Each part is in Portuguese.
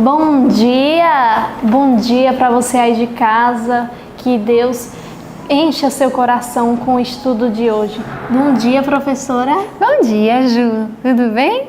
Bom dia para você aí de casa, que Deus encha seu coração com o estudo de hoje. Bom dia, professora. Bom dia, Ju. Tudo bem?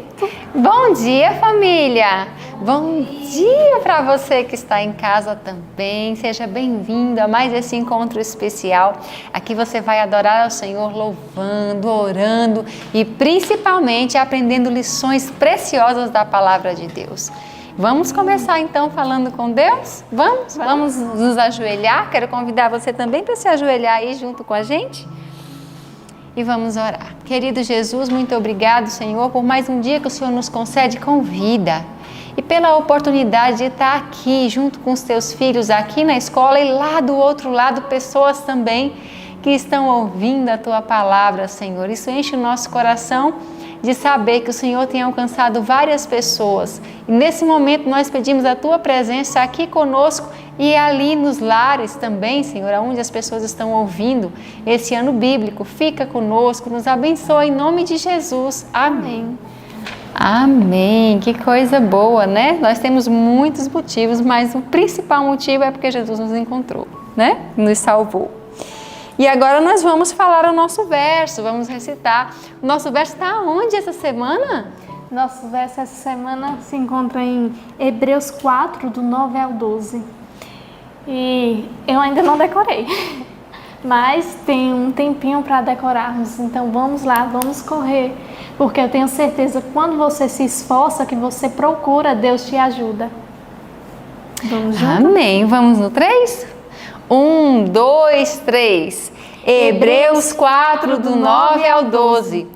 Bom dia, família. Bom dia para você que está em casa também. Seja bem-vindo a mais esse encontro especial. Aqui você vai adorar ao Senhor louvando, orando e principalmente aprendendo lições preciosas da palavra de Deus. Vamos começar então falando com Deus? Vamos nos ajoelhar. Quero convidar você também para se ajoelhar aí junto com a gente. E vamos orar. Querido Jesus, muito obrigado, Senhor, por mais um dia que o Senhor nos concede com vida. E pela oportunidade de estar aqui junto com os teus filhos aqui na escola e lá do outro lado pessoas também que estão ouvindo a tua palavra, Senhor. Isso enche o nosso coração de saber que o Senhor tem alcançado várias pessoas. E nesse momento nós pedimos a tua presença aqui conosco e ali nos lares também, Senhor, onde as pessoas estão ouvindo esse ano bíblico. Fica conosco, nos abençoa em nome de Jesus. Amém. Amém. Que coisa boa, né? Nós temos muitos motivos, mas o principal motivo é porque Jesus nos encontrou, né? Nos salvou. E agora nós vamos falar o nosso verso, vamos recitar. O nosso verso está onde essa semana? Nosso verso essa semana se encontra em Hebreus 4, do 9 ao 12. E eu ainda não decorei, mas tem um tempinho para decorarmos. Então vamos lá, vamos correr. Porque eu tenho certeza que quando você se esforça, que você procura, Deus te ajuda. Vamos junto? Amém. Vamos no 3? 1, 2, 3. Hebreus 4, do 9 ao 12.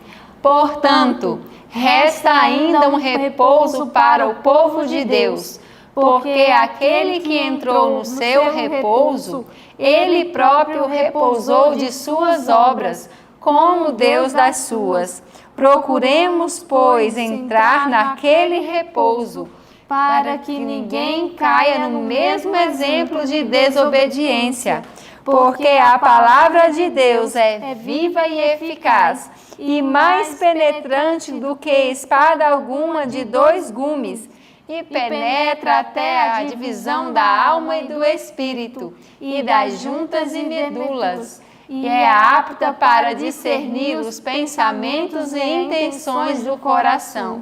Portanto, resta ainda um repouso para o povo de Deus, porque aquele que entrou no seu repouso, ele próprio repousou de suas obras, como Deus das suas. Procuremos, pois, entrar naquele repouso, para que ninguém caia no mesmo exemplo de desobediência. Porque a palavra de Deus é viva e eficaz, e mais penetrante do que espada alguma de 2 gumes, e penetra até a divisão da alma e do espírito, e das juntas e medulas, e é apta para discernir os pensamentos e intenções do coração.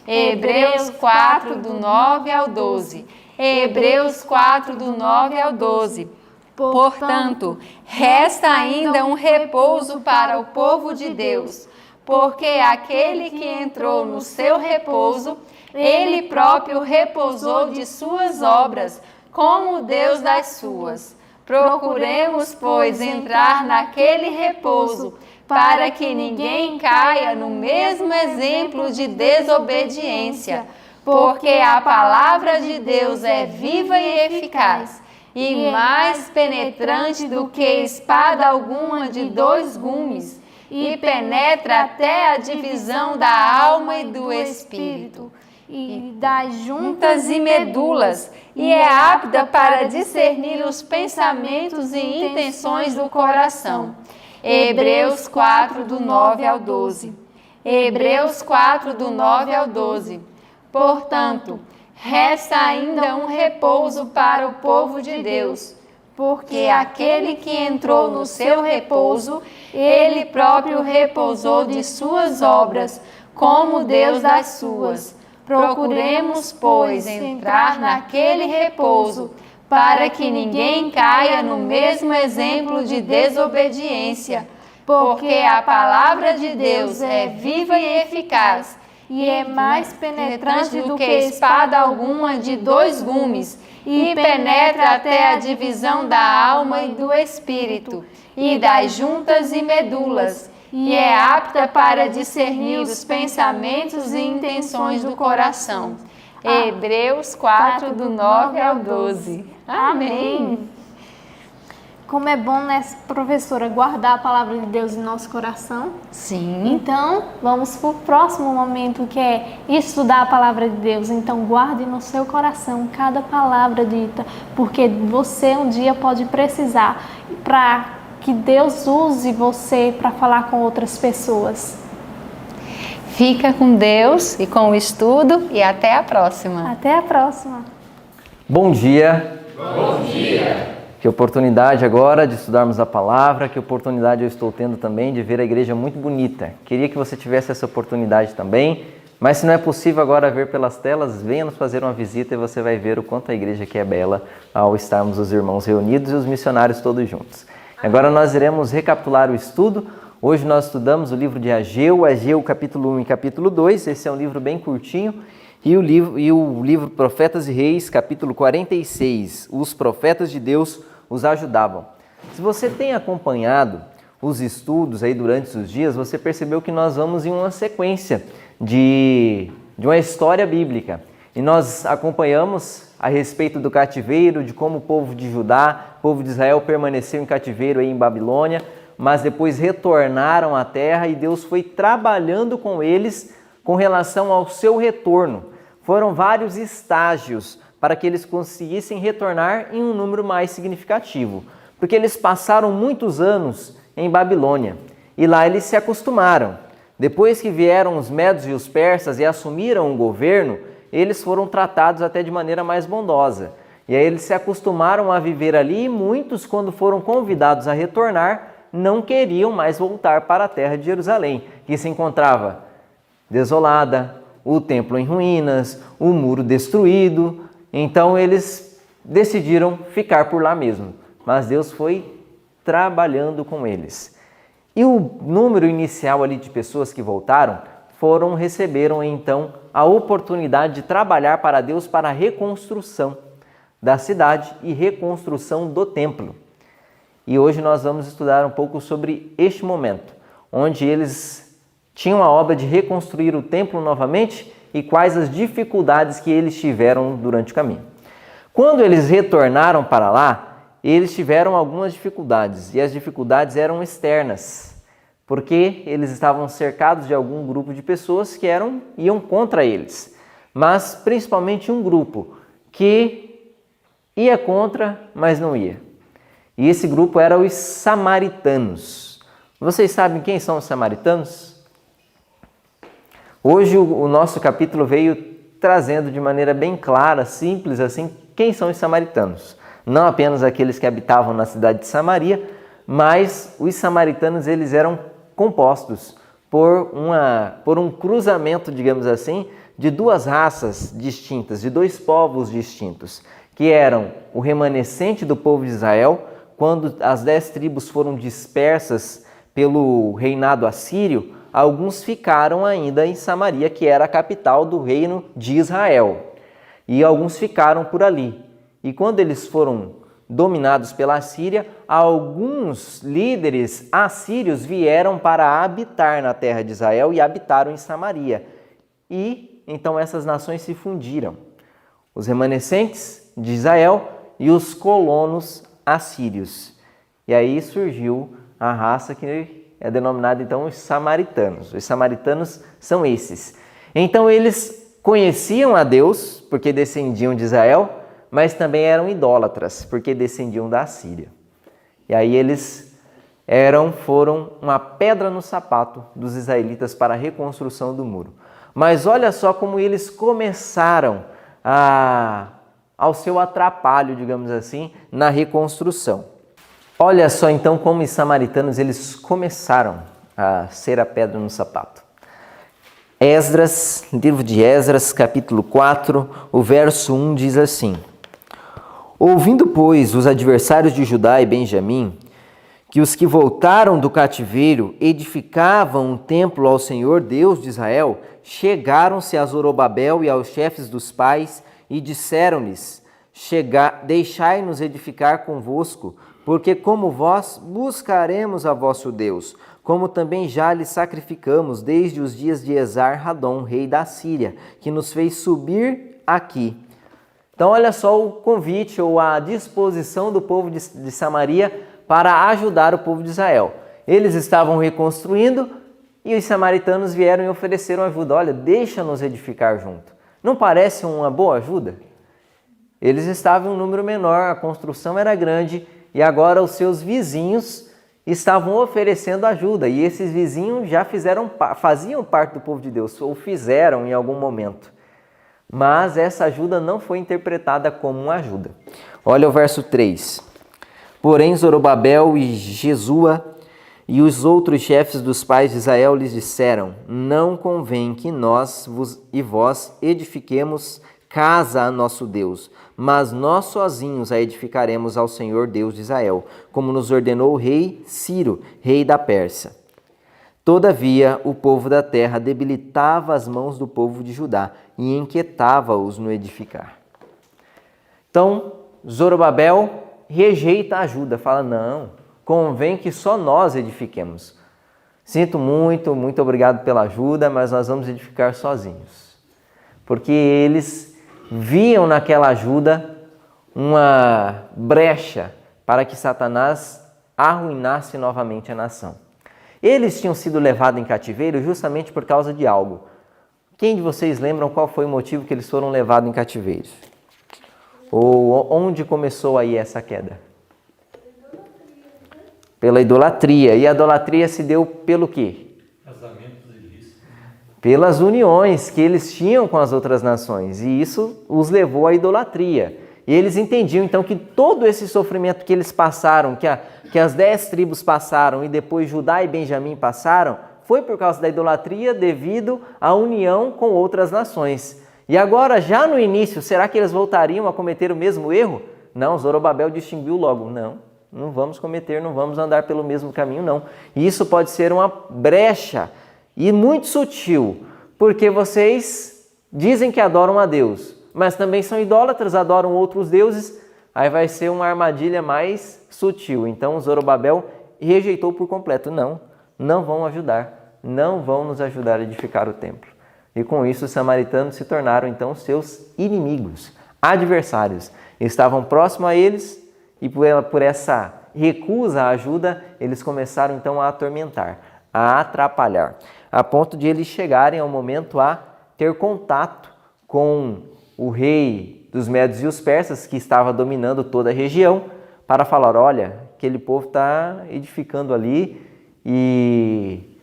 Hebreus 4, do 9 ao 12. Hebreus 4, do 9 ao 12. Portanto, resta ainda um repouso para o povo de Deus, porque aquele que entrou no seu repouso, ele próprio repousou de suas obras, como Deus das suas. Procuremos, pois, entrar naquele repouso, para que ninguém caia no mesmo exemplo de desobediência, porque a palavra de Deus é viva e eficaz, e mais penetrante do que espada alguma de 2 gumes, e penetra até a divisão da alma e do espírito, e das juntas e medulas, e é apta para discernir os pensamentos e intenções do coração. Hebreus 4, do 9 ao 12. Hebreus 4, do 9 ao 12. Portanto, resta ainda um repouso para o povo de Deus, porque aquele que entrou no seu repouso, ele próprio repousou de suas obras, como Deus das suas. Procuremos, pois, entrar naquele repouso, para que ninguém caia no mesmo exemplo de desobediência, porque a palavra de Deus é viva e eficaz, e é mais penetrante do que espada alguma de 2 gumes, e penetra até a divisão da alma e do espírito, e das juntas e medulas, e é apta para discernir os pensamentos e intenções do coração. Hebreus 4, do 9 ao 12. Amém. Como é bom, né, professora, guardar a palavra de Deus em nosso coração. Sim. Então, vamos para o próximo momento, que é estudar a palavra de Deus. Então, guarde no seu coração cada palavra dita, porque você um dia pode precisar para que Deus use você para falar com outras pessoas. Fica com Deus e com o estudo e até a próxima. Até a próxima. Bom dia. Bom dia. Que oportunidade agora de estudarmos a palavra, que oportunidade eu estou tendo também de ver a igreja muito bonita. Queria que você tivesse essa oportunidade também, mas se não é possível agora ver pelas telas, venha nos fazer uma visita e você vai ver o quanto a igreja aqui é bela ao estarmos os irmãos reunidos e os missionários todos juntos. Agora nós iremos recapitular o estudo. Hoje nós estudamos o livro de Ageu, capítulo 1 e capítulo 2. Esse é um livro bem curtinho. E o livro Profetas e Reis, capítulo 46. Os profetas de Deus os ajudavam. Se você tem acompanhado os estudos aí durante os dias, você percebeu que nós vamos em uma sequência de uma história bíblica. E nós acompanhamos a respeito do cativeiro, de como o povo de Judá, o povo de Israel permaneceu em cativeiro aí em Babilônia, mas depois retornaram à terra e Deus foi trabalhando com eles com relação ao seu retorno. Foram vários estágios para que eles conseguissem retornar em um número mais significativo, porque eles passaram muitos anos em Babilônia e lá eles se acostumaram. Depois que vieram os medos e os persas e assumiram o governo, eles foram tratados até de maneira mais bondosa. E aí eles se acostumaram a viver ali e muitos, quando foram convidados a retornar, não queriam mais voltar para a terra de Jerusalém, que se encontrava desolada, o templo em ruínas, o muro destruído. Então eles decidiram ficar por lá mesmo. Mas Deus foi trabalhando com eles. E o número inicial ali de pessoas que voltaram receberam então a oportunidade de trabalhar para Deus para a reconstrução da cidade e reconstrução do templo. E hoje nós vamos estudar um pouco sobre este momento, onde eles tinham a obra de reconstruir o templo novamente e quais as dificuldades que eles tiveram durante o caminho. Quando eles retornaram para lá, eles tiveram algumas dificuldades, e as dificuldades eram externas, porque eles estavam cercados de algum grupo de pessoas que iam contra eles, mas principalmente um grupo que ia contra, mas não ia. E esse grupo era os samaritanos. Vocês sabem quem são os samaritanos? Hoje o nosso capítulo veio trazendo de maneira bem clara, simples assim, quem são os samaritanos. Não apenas aqueles que habitavam na cidade de Samaria, mas os samaritanos eles eram compostos por um cruzamento, digamos assim, de duas raças distintas, de dois povos distintos, que eram o remanescente do povo de Israel, quando as 10 tribos foram dispersas pelo reinado assírio, alguns ficaram ainda em Samaria, que era a capital do reino de Israel. E alguns ficaram por ali. E quando eles foram dominados pela Assíria, alguns líderes assírios vieram para habitar na terra de Israel e habitaram em Samaria. E então essas nações se fundiram. Os remanescentes de Israel e os colonos assírios. E aí surgiu a raça que é denominada então os samaritanos. Os samaritanos são esses. Então eles conheciam a Deus porque descendiam de Israel, mas também eram idólatras porque descendiam da Assíria. E aí eles foram uma pedra no sapato dos israelitas para a reconstrução do muro. Mas olha só como eles começaram ao seu atrapalho, digamos assim, na reconstrução. Olha só então como os samaritanos eles começaram a ser a pedra no sapato. Esdras, livro de Esdras, capítulo 4, o verso 1 diz assim: Ouvindo, pois, os adversários de Judá e Benjamim, que os que voltaram do cativeiro edificavam um templo ao Senhor Deus de Israel, chegaram-se a Zorobabel e aos chefes dos pais e disseram-lhes: Deixai-nos edificar convosco, porque como vós buscaremos a vosso Deus, como também já lhe sacrificamos desde os dias de Esar-Hadom, rei da Síria, que nos fez subir aqui. Então olha só o convite ou a disposição do povo de Samaria para ajudar o povo de Israel. Eles estavam reconstruindo e os samaritanos vieram e ofereceram ajuda. Olha, deixa-nos edificar junto. Não parece uma boa ajuda? Eles estavam em um número menor, a construção era grande e agora os seus vizinhos estavam oferecendo ajuda. E esses vizinhos já faziam parte do povo de Deus, ou fizeram em algum momento. mas essa ajuda não foi interpretada como uma ajuda. Olha o verso 3. Porém, Zorobabel e Jesua e os outros chefes dos pais de Israel lhes disseram: não convém que nós e vós edifiquemos casa a nosso Deus, mas nós sozinhos a edificaremos ao Senhor Deus de Israel, como nos ordenou o rei Ciro, rei da Pérsia. Todavia, o povo da terra debilitava as mãos do povo de Judá e inquietava-os no edificar. Então, Zorobabel rejeita a ajuda, fala: não, convém que só nós edifiquemos. Sinto muito, muito obrigado pela ajuda, mas nós vamos edificar sozinhos. Porque eles viam naquela ajuda uma brecha para que Satanás arruinasse novamente a nação. Eles tinham sido levados em cativeiro justamente por causa de algo. Quem de vocês lembram qual foi o motivo que eles foram levados em cativeiro? Ou onde começou aí essa queda? Pela idolatria. E a idolatria se deu pelo quê? Casamentos ilícitos. Pelas uniões que eles tinham com as outras nações. E isso os levou à idolatria. E eles entendiam então que todo esse sofrimento que eles passaram, que as 10 tribos passaram e depois Judá e Benjamim passaram, foi por causa da idolatria devido à união com outras nações. E agora, já no início, será que eles voltariam a cometer o mesmo erro? Não, Zorobabel distinguiu logo: não vamos cometer, não vamos andar pelo mesmo caminho, não. E isso pode ser uma brecha e muito sutil, porque vocês dizem que adoram a Deus, mas também são idólatras, adoram outros deuses, aí vai ser uma armadilha mais sutil. Então Zorobabel rejeitou por completo: não vão ajudar, não vão nos ajudar a edificar o templo. E com isso os samaritanos se tornaram então seus inimigos, adversários. Estavam próximos a eles e por essa recusa à ajuda, eles começaram então a atormentar, a atrapalhar, a ponto de eles chegarem ao momento a ter contato com o rei dos Médios e os persas, que estava dominando toda a região, para falar: olha, aquele povo está edificando ali e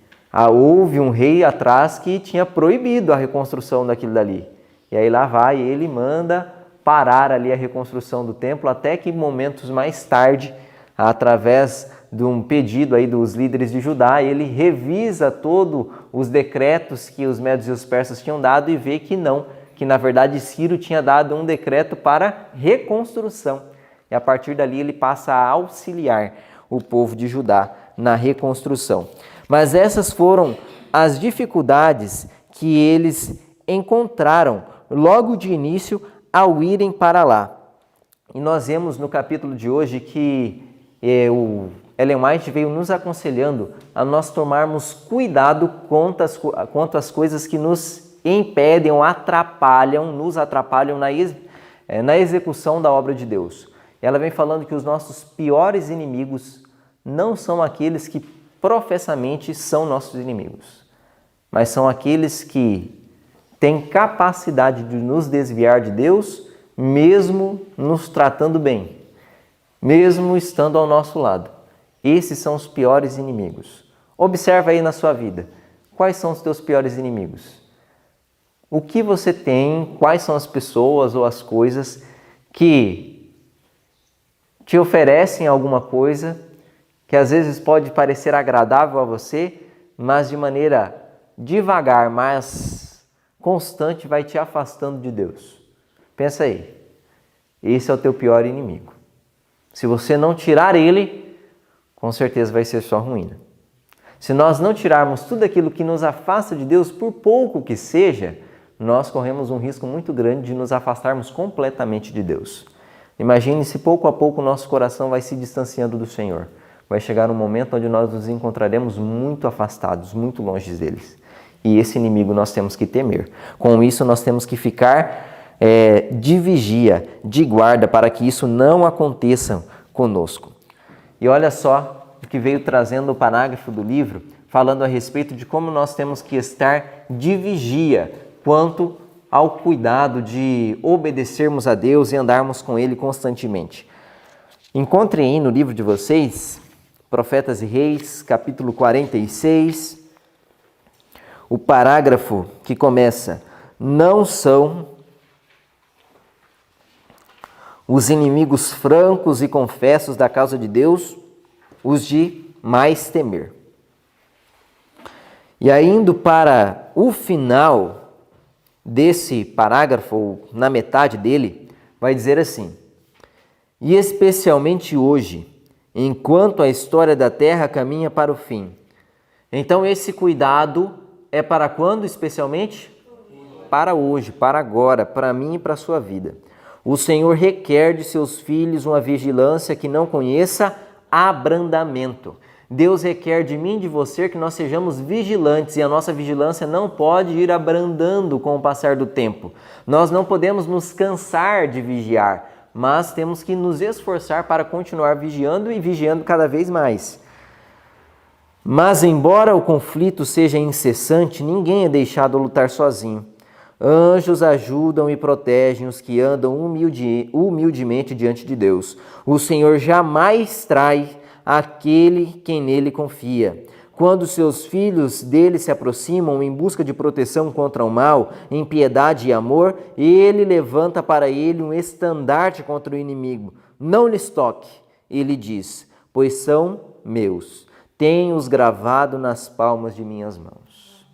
houve um rei atrás que tinha proibido a reconstrução daquilo dali. E aí lá vai ele, manda parar ali a reconstrução do templo, até que momentos mais tarde, através de um pedido aí dos líderes de Judá, ele revisa todos os decretos que os médios e os persas tinham dado e vê que não, que na verdade Ciro tinha dado um decreto para reconstrução. E a partir dali ele passa a auxiliar o povo de Judá na reconstrução. Mas essas foram as dificuldades que eles encontraram logo de início ao irem para lá. E nós vemos no capítulo de hoje que o Ellen White veio nos aconselhando a nós tomarmos cuidado quanto às coisas que nos impedem ou nos atrapalham na execução da obra de Deus. Ela vem falando que os nossos piores inimigos não são aqueles que professamente são nossos inimigos, mas são aqueles que têm capacidade de nos desviar de Deus, mesmo nos tratando bem, mesmo estando ao nosso lado. Esses são os piores inimigos. Observa aí na sua vida, quais são os teus piores inimigos? O que você tem, quais são as pessoas ou as coisas que te oferecem alguma coisa que às vezes pode parecer agradável a você, mas de maneira devagar, mas constante, vai te afastando de Deus. Pensa aí, esse é o teu pior inimigo. Se você não tirar ele, com certeza vai ser sua ruína. Se nós não tirarmos tudo aquilo que nos afasta de Deus, por pouco que seja, nós corremos um risco muito grande de nos afastarmos completamente de Deus. Imagine se pouco a pouco o nosso coração vai se distanciando do Senhor. Vai chegar um momento onde nós nos encontraremos muito afastados, muito longe deles. E esse inimigo nós temos que temer. Com isso, nós temos que ficar de vigia, de guarda, para que isso não aconteça conosco. E olha só o que veio trazendo o parágrafo do livro, falando a respeito de como nós temos que estar de vigia quanto ao cuidado de obedecermos a Deus e andarmos com Ele constantemente. Encontrem aí no livro de vocês, Profetas e Reis, capítulo 46, o parágrafo que começa: não são os inimigos francos e confessos da causa de Deus, os de mais temer. E aí, indo para o final desse parágrafo, ou na metade dele, vai dizer assim: e especialmente hoje, enquanto a história da terra caminha para o fim. Então esse cuidado é para quando especialmente? Para hoje, para agora, para mim e para a sua vida. O Senhor requer de seus filhos uma vigilância que não conheça abrandamento. Deus requer de mim e de você que nós sejamos vigilantes, e a nossa vigilância não pode ir abrandando com o passar do tempo. Nós não podemos nos cansar de vigiar, mas temos que nos esforçar para continuar vigiando e vigiando cada vez mais. Mas embora o conflito seja incessante, ninguém é deixado lutar sozinho. Anjos ajudam e protegem os que andam humildemente diante de Deus. O Senhor jamais trai aquele quem nele confia. Quando seus filhos dele se aproximam em busca de proteção contra o mal, em piedade e amor, ele levanta para ele um estandarte contra o inimigo. Não lhes toque, ele diz, pois são meus. Tenho-os gravado nas palmas de minhas mãos.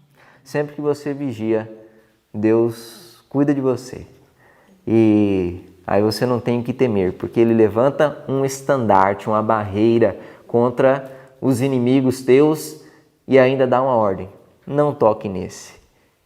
Sempre que você vigia, Deus cuida de você. E aí você não tem que temer, porque Ele levanta um estandarte, uma barreira contra os inimigos teus e ainda dá uma ordem. Não toque nesse.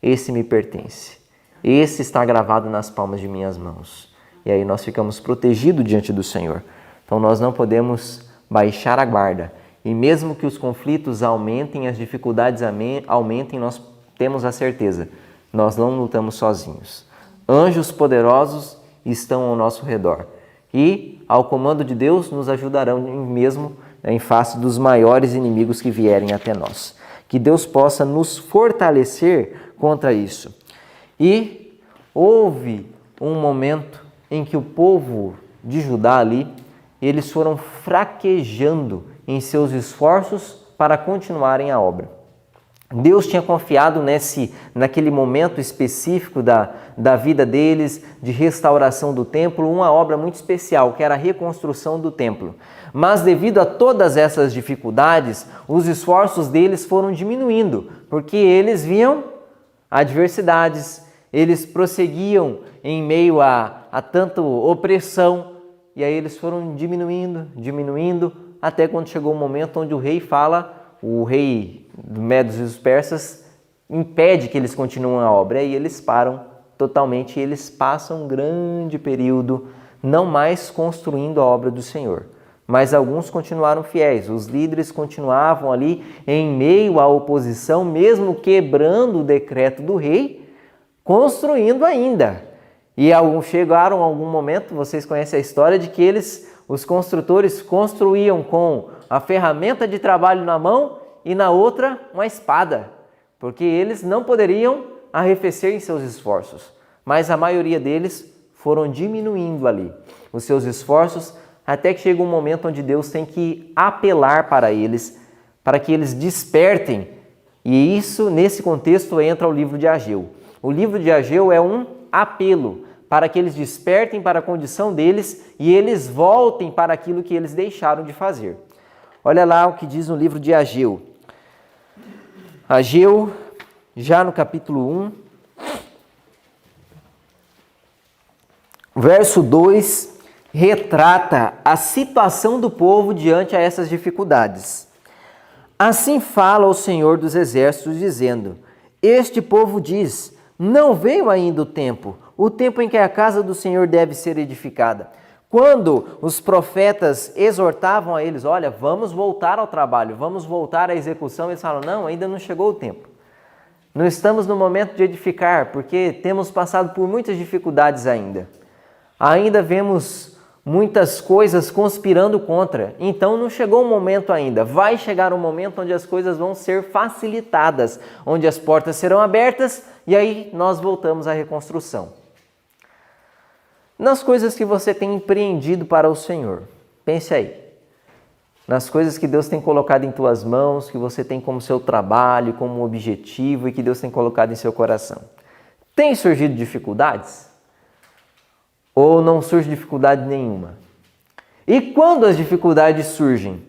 Esse me pertence. Esse está gravado nas palmas de minhas mãos. E aí nós ficamos protegidos diante do Senhor. Então nós não podemos baixar a guarda. E mesmo que os conflitos aumentem, as dificuldades aumentem, nós temos a certeza, nós não lutamos sozinhos. Anjos poderosos estão ao nosso redor e, ao comando de Deus, nos ajudarão mesmo em face dos maiores inimigos que vierem até nós. Que Deus possa nos fortalecer contra isso. E houve um momento em que o povo de Judá ali, eles foram fraquejando em seus esforços para continuarem a obra. Deus tinha confiado naquele momento específico da vida deles, de restauração do templo, uma obra muito especial, que era a reconstrução do templo. Mas devido a todas essas dificuldades, os esforços deles foram diminuindo, porque eles viam adversidades, eles prosseguiam em meio a tanta opressão, e aí eles foram diminuindo, até quando chegou o momento onde o rei dos Medos e dos Persas impede que eles continuem a obra. Aí eles param totalmente e eles passam um grande período não mais construindo a obra do Senhor. Mas alguns continuaram fiéis, os líderes continuavam ali em meio à oposição, mesmo quebrando o decreto do rei, construindo ainda. E chegaram a algum momento, vocês conhecem a história, de que os construtores construíam com a ferramenta de trabalho na mão e na outra uma espada, porque eles não poderiam arrefecer em seus esforços. Mas a maioria deles foram diminuindo ali os seus esforços, até que chega um momento onde Deus tem que apelar para eles, para que eles despertem. E nesse contexto, entra o livro de Ageu. O livro de Ageu é um apelo para que eles despertem para a condição deles e eles voltem para aquilo que eles deixaram de fazer. Olha lá o que diz no livro de Ageu. Ageu, já no capítulo 1, verso 2, retrata a situação do povo diante a essas dificuldades. Assim fala o Senhor dos Exércitos, dizendo: este povo diz, não veio ainda o tempo em que a casa do Senhor deve ser edificada. Quando os profetas exortavam a eles, olha, vamos voltar ao trabalho, vamos voltar à execução, eles falam, não, ainda não chegou o tempo. Não estamos no momento de edificar, porque temos passado por muitas dificuldades ainda. Ainda vemos muitas coisas conspirando contra, então não chegou o momento ainda. Vai chegar um momento onde as coisas vão ser facilitadas, onde as portas serão abertas e aí nós voltamos à reconstrução. Nas coisas que você tem empreendido para o Senhor, pense aí. Nas coisas que Deus tem colocado em tuas mãos, que você tem como seu trabalho, como objetivo e que Deus tem colocado em seu coração. Tem surgido dificuldades? Ou não surge dificuldade nenhuma? E quando as dificuldades surgem,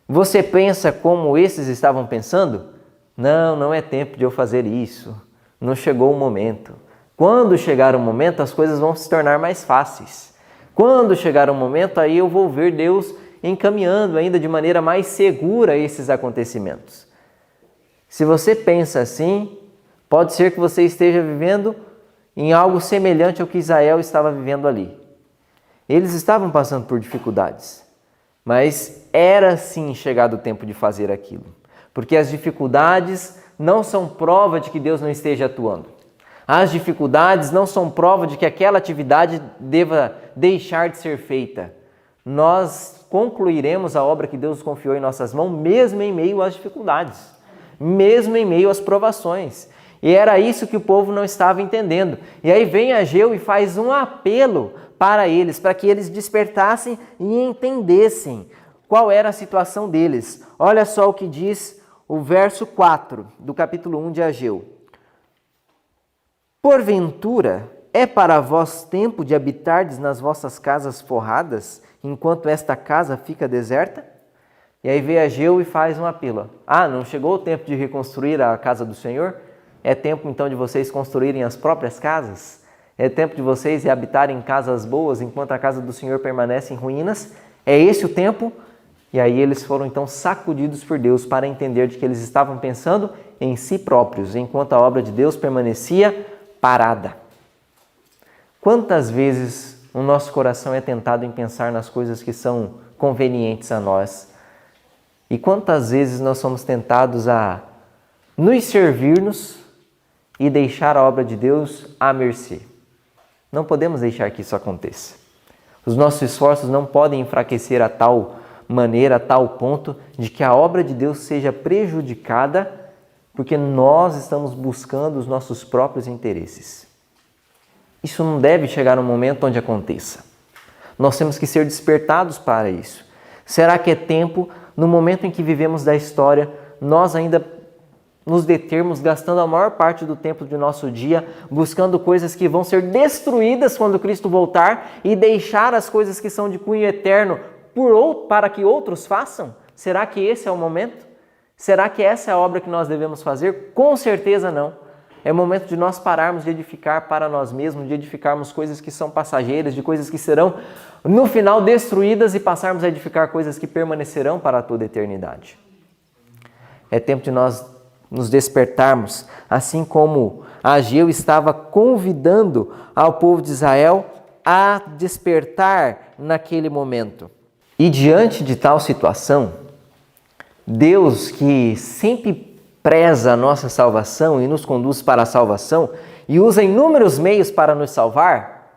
você pensa como esses estavam pensando? Não, não é tempo de eu fazer isso. Não chegou o momento. Quando chegar o momento, as coisas vão se tornar mais fáceis. Quando chegar o momento, aí eu vou ver Deus encaminhando ainda de maneira mais segura esses acontecimentos. Se você pensa assim, pode ser que você esteja vivendo em algo semelhante ao que Israel estava vivendo ali. Eles estavam passando por dificuldades, mas era sim chegado o tempo de fazer aquilo. Porque as dificuldades não são prova de que Deus não esteja atuando. As dificuldades não são prova de que aquela atividade deva deixar de ser feita. Nós concluiremos a obra que Deus confiou em nossas mãos, mesmo em meio às dificuldades, mesmo em meio às provações. E era isso que o povo não estava entendendo. E aí vem Ageu e faz um apelo para eles, para que eles despertassem e entendessem qual era a situação deles. Olha só o que diz o verso 4 do capítulo 1 de Ageu. Porventura, é para vós tempo de habitardes nas vossas casas forradas, enquanto esta casa fica deserta? E aí vem Ageu e faz um apelo. Não chegou o tempo de reconstruir a casa do Senhor? É tempo então de vocês construírem as próprias casas? É tempo de vocês habitarem em casas boas enquanto a casa do Senhor permanece em ruínas? É esse o tempo? E aí eles foram então sacudidos por Deus para entender de que eles estavam pensando em si próprios, enquanto a obra de Deus permanecia parada. Quantas vezes o nosso coração é tentado em pensar nas coisas que são convenientes a nós? E quantas vezes nós somos tentados a nos servirmos e deixar a obra de Deus à mercê? Não podemos deixar que isso aconteça. Os nossos esforços não podem enfraquecer a tal maneira, a tal ponto de que a obra de Deus seja prejudicada porque nós estamos buscando os nossos próprios interesses. Isso não deve chegar um momento onde aconteça. Nós temos que ser despertados para isso. Será que é tempo, no momento em que vivemos da história, nós ainda nos determos gastando a maior parte do tempo do nosso dia buscando coisas que vão ser destruídas quando Cristo voltar e deixar as coisas que são de cunho eterno para que outros façam? Será que esse é o momento? Será que essa é a obra que nós devemos fazer? Com certeza não. É o momento de nós pararmos de edificar para nós mesmos, de edificarmos coisas que são passageiras, de coisas que serão no final destruídas e passarmos a edificar coisas que permanecerão para toda a eternidade. É tempo de nós nos despertarmos, assim como Ageu estava convidando ao povo de Israel a despertar naquele momento. E diante de tal situação, Deus, que sempre preza a nossa salvação e nos conduz para a salvação e usa inúmeros meios para nos salvar,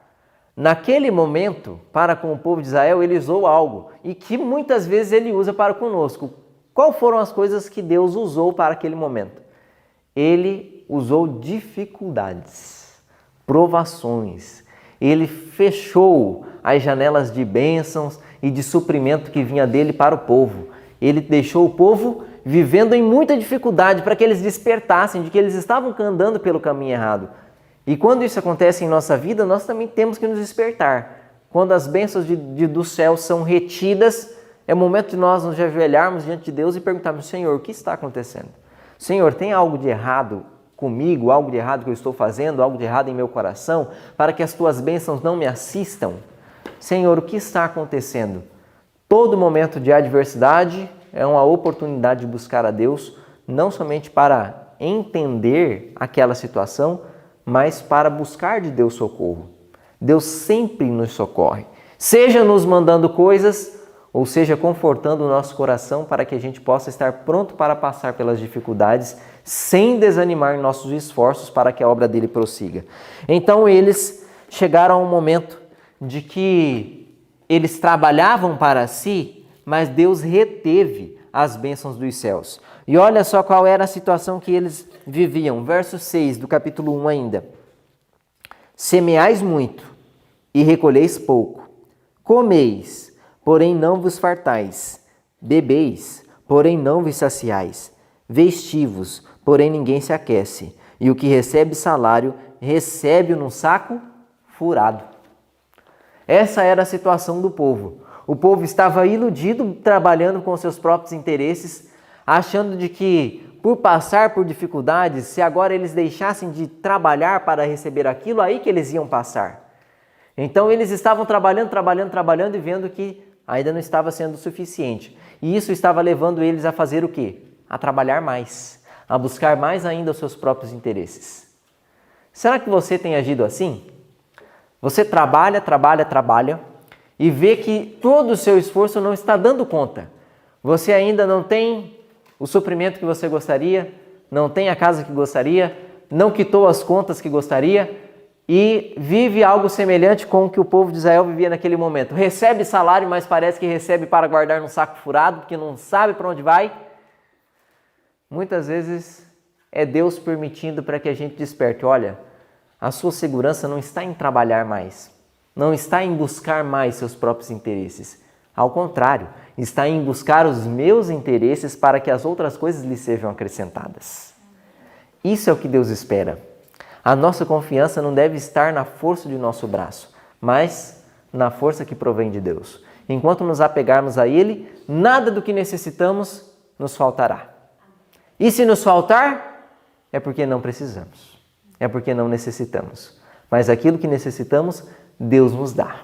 naquele momento, para com o povo de Israel, ele usou algo e que muitas vezes ele usa para conosco. Qual foram as coisas que Deus usou para aquele momento? Ele usou dificuldades, provações. Ele fechou as janelas de bênçãos e de suprimento que vinha dele para o povo. Ele deixou o povo vivendo em muita dificuldade para que eles despertassem de que eles estavam andando pelo caminho errado. E quando isso acontece em nossa vida, nós também temos que nos despertar. Quando as bênçãos do céu são retidas, é o momento de nós nos ajoelharmos diante de Deus e perguntarmos: Senhor, o que está acontecendo? Senhor, tem algo de errado comigo, algo de errado que eu estou fazendo, algo de errado em meu coração, para que as tuas bênçãos não me assistam? Senhor, o que está acontecendo? Todo momento de adversidade é uma oportunidade de buscar a Deus, não somente para entender aquela situação, mas para buscar de Deus socorro. Deus sempre nos socorre, seja nos mandando coisas, ou seja, confortando o nosso coração para que a gente possa estar pronto para passar pelas dificuldades, sem desanimar em nossos esforços para que a obra dele prossiga. Então eles chegaram a um momento de que eles trabalhavam para si, mas Deus reteve as bênçãos dos céus. E olha só qual era a situação que eles viviam. Verso 6 do capítulo 1 ainda. Semeais muito e recolheis pouco. Comeis, porém não vos fartais. Bebeis, porém não vos saciais. Vestivos, porém ninguém se aquece. E o que recebe salário, recebe-o num saco furado. Essa era a situação do povo. O povo estava iludido, trabalhando com seus próprios interesses, achando de que por passar por dificuldades, se agora eles deixassem de trabalhar para receber aquilo, aí que eles iam passar. Então eles estavam trabalhando e vendo que ainda não estava sendo suficiente. E isso estava levando eles a fazer o quê? A trabalhar mais, a buscar mais ainda os seus próprios interesses. Será que você tem agido assim? Você trabalha e vê que todo o seu esforço não está dando conta. Você ainda não tem o suprimento que você gostaria, não tem a casa que gostaria, não quitou as contas que gostaria e vive algo semelhante com o que o povo de Israel vivia naquele momento. Recebe salário, mas parece que recebe para guardar num saco furado, porque não sabe para onde vai. Muitas vezes é Deus permitindo para que a gente desperte. Olha, a sua segurança não está em trabalhar mais, não está em buscar mais seus próprios interesses. Ao contrário, está em buscar os meus interesses para que as outras coisas lhe sejam acrescentadas. Isso é o que Deus espera. A nossa confiança não deve estar na força de nosso braço, mas na força que provém de Deus. Enquanto nos apegarmos a Ele, nada do que necessitamos nos faltará. E se nos faltar, é porque não precisamos, é porque não necessitamos. Mas aquilo que necessitamos, Deus nos dá.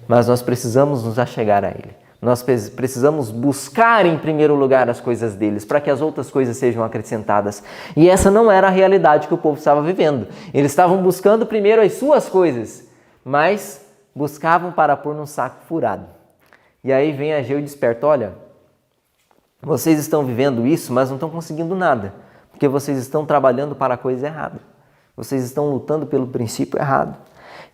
Mas nós precisamos nos achegar a Ele. Nós precisamos buscar em primeiro lugar as coisas deles, para que as outras coisas sejam acrescentadas. E essa não era a realidade que o povo estava vivendo. Eles estavam buscando primeiro as suas coisas, mas buscavam para pôr num saco furado. E aí vem Ageu e desperta: olha, vocês estão vivendo isso, mas não estão conseguindo nada, porque vocês estão trabalhando para a coisa errada. Vocês estão lutando pelo princípio errado.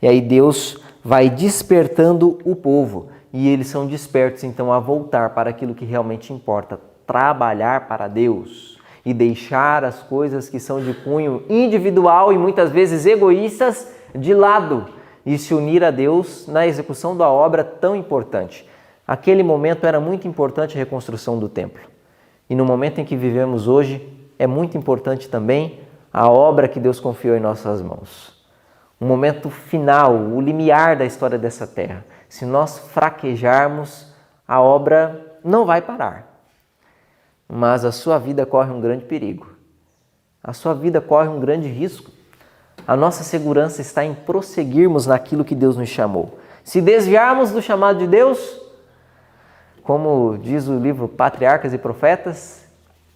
E aí Deus vai despertando o povo. E eles são despertos, então, a voltar para aquilo que realmente importa. Trabalhar para Deus e deixar as coisas que são de cunho individual e muitas vezes egoístas de lado e se unir a Deus na execução da obra tão importante. Aquele momento era muito importante a reconstrução do templo. E no momento em que vivemos hoje, é muito importante também a obra que Deus confiou em nossas mãos. Um momento final, o limiar da história dessa terra. Se nós fraquejarmos, a obra não vai parar. Mas a sua vida corre um grande perigo. A sua vida corre um grande risco. A nossa segurança está em prosseguirmos naquilo que Deus nos chamou. Se desviarmos do chamado de Deus, como diz o livro Patriarcas e Profetas,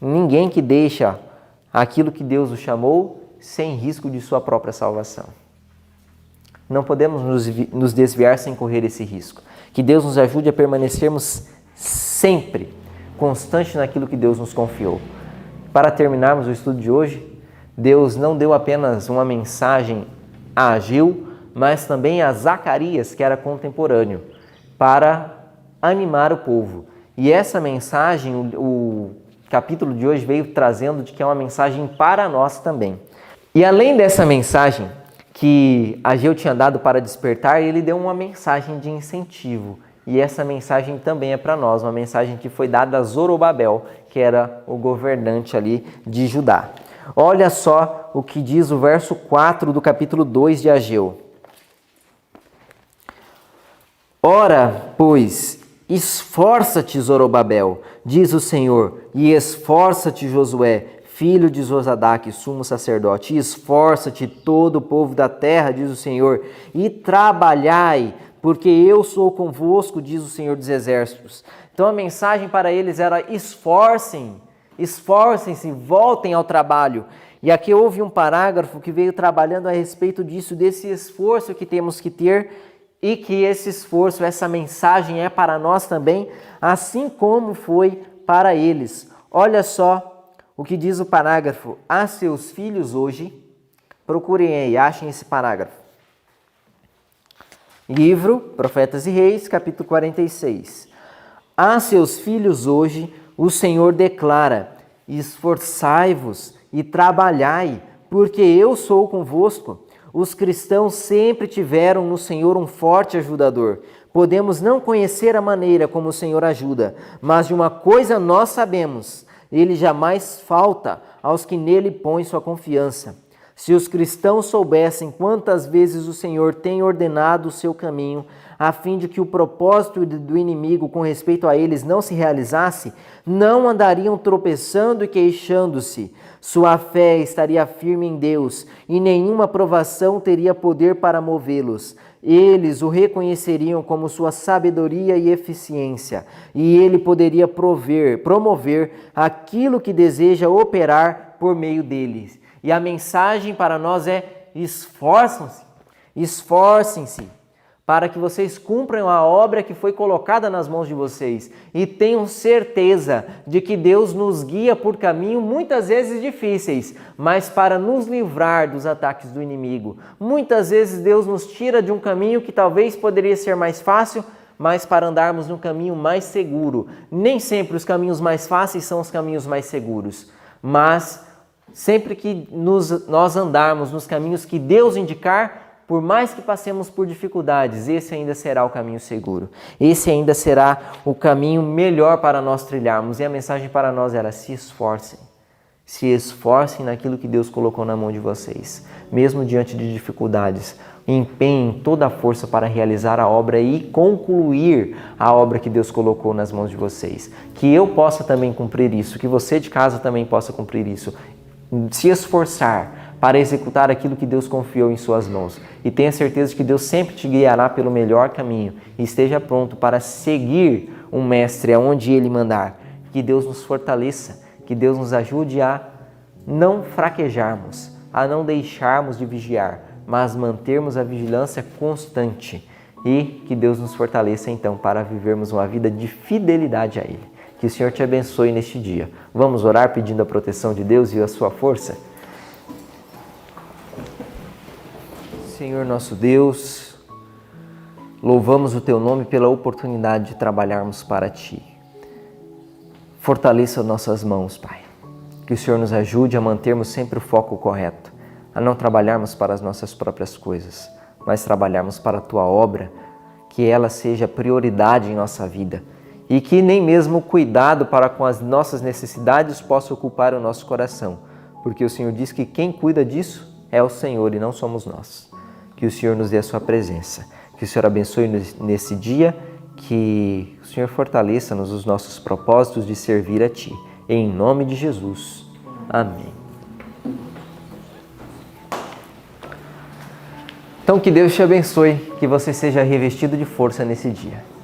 ninguém que deixa aquilo que Deus o chamou sem risco de sua própria salvação. Não podemos nos desviar sem correr esse risco. Que Deus nos ajude a permanecermos sempre constantes naquilo que Deus nos confiou. Para terminarmos o estudo de hoje, Deus não deu apenas uma mensagem a Ageu, mas também a Zacarias, que era contemporâneo, para animar o povo. E essa mensagem, o capítulo de hoje veio trazendo de que é uma mensagem para nós também. E além dessa mensagem que Ageu tinha dado para despertar, ele deu uma mensagem de incentivo. E essa mensagem também é para nós, uma mensagem que foi dada a Zorobabel, que era o governante ali de Judá. Olha só o que diz o verso 4 do capítulo 2 de Ageu. Ora, pois, esforça-te, Zorobabel, diz o Senhor, e esforça-te, Josué, filho de Josadaque, sumo sacerdote, e esforça-te todo o povo da terra, diz o Senhor, e trabalhai, porque eu sou convosco, diz o Senhor dos Exércitos. Então a mensagem para eles era: esforcem-se, voltem ao trabalho. E aqui houve um parágrafo que veio trabalhando a respeito disso, desse esforço que temos que ter, e que esse esforço, essa mensagem é para nós também, assim como foi para eles. Olha só o que diz o parágrafo: a seus filhos hoje, procurem aí, achem esse parágrafo. Livro Profetas e Reis, capítulo 46. A seus filhos hoje, o Senhor declara: esforçai-vos e trabalhai, porque eu sou convosco. Os cristãos sempre tiveram no Senhor um forte ajudador. Podemos não conhecer a maneira como o Senhor ajuda, mas de uma coisa nós sabemos: Ele jamais falta aos que nele põem sua confiança. Se os cristãos soubessem quantas vezes o Senhor tem ordenado o seu caminho, a fim de que o propósito do inimigo com respeito a eles não se realizasse, não andariam tropeçando e queixando-se. Sua fé estaria firme em Deus e nenhuma provação teria poder para movê-los. Eles o reconheceriam como sua sabedoria e eficiência, e ele poderia promover aquilo que deseja operar por meio deles. E a mensagem para nós é: esforcem-se, para que vocês cumpram a obra que foi colocada nas mãos de vocês. E tenham certeza de que Deus nos guia por caminhos muitas vezes difíceis, mas para nos livrar dos ataques do inimigo. Muitas vezes Deus nos tira de um caminho que talvez poderia ser mais fácil, mas para andarmos num caminho mais seguro. Nem sempre os caminhos mais fáceis são os caminhos mais seguros, mas sempre que nós andarmos nos caminhos que Deus indicar, por mais que passemos por dificuldades, esse ainda será o caminho seguro. Esse ainda será o caminho melhor para nós trilharmos. E a mensagem para nós era: se esforcem. Se esforcem naquilo que Deus colocou na mão de vocês. Mesmo diante de dificuldades, empenhem toda a força para realizar a obra e concluir a obra que Deus colocou nas mãos de vocês. Que eu possa também cumprir isso, que você de casa também possa cumprir isso. Se esforçar para executar aquilo que Deus confiou em suas mãos. E tenha certeza de que Deus sempre te guiará pelo melhor caminho. E esteja pronto para seguir um mestre aonde ele mandar. Que Deus nos fortaleça, que Deus nos ajude a não fraquejarmos, a não deixarmos de vigiar, mas mantermos a vigilância constante. E que Deus nos fortaleça então para vivermos uma vida de fidelidade a Ele. Que o Senhor te abençoe neste dia. Vamos orar pedindo a proteção de Deus e a sua força? Senhor nosso Deus, louvamos o Teu nome pela oportunidade de trabalharmos para Ti. Fortaleça nossas mãos, Pai. Que o Senhor nos ajude a mantermos sempre o foco correto, a não trabalharmos para as nossas próprias coisas, mas trabalharmos para a Tua obra, que ela seja prioridade em nossa vida e que nem mesmo o cuidado para com as nossas necessidades possa ocupar o nosso coração, porque o Senhor diz que quem cuida disso é o Senhor e não somos nós. Que o Senhor nos dê a sua presença, que o Senhor abençoe nesse dia, que o Senhor fortaleça-nos os nossos propósitos de servir a Ti. Em nome de Jesus. Amém. Então que Deus te abençoe, que você seja revestido de força nesse dia.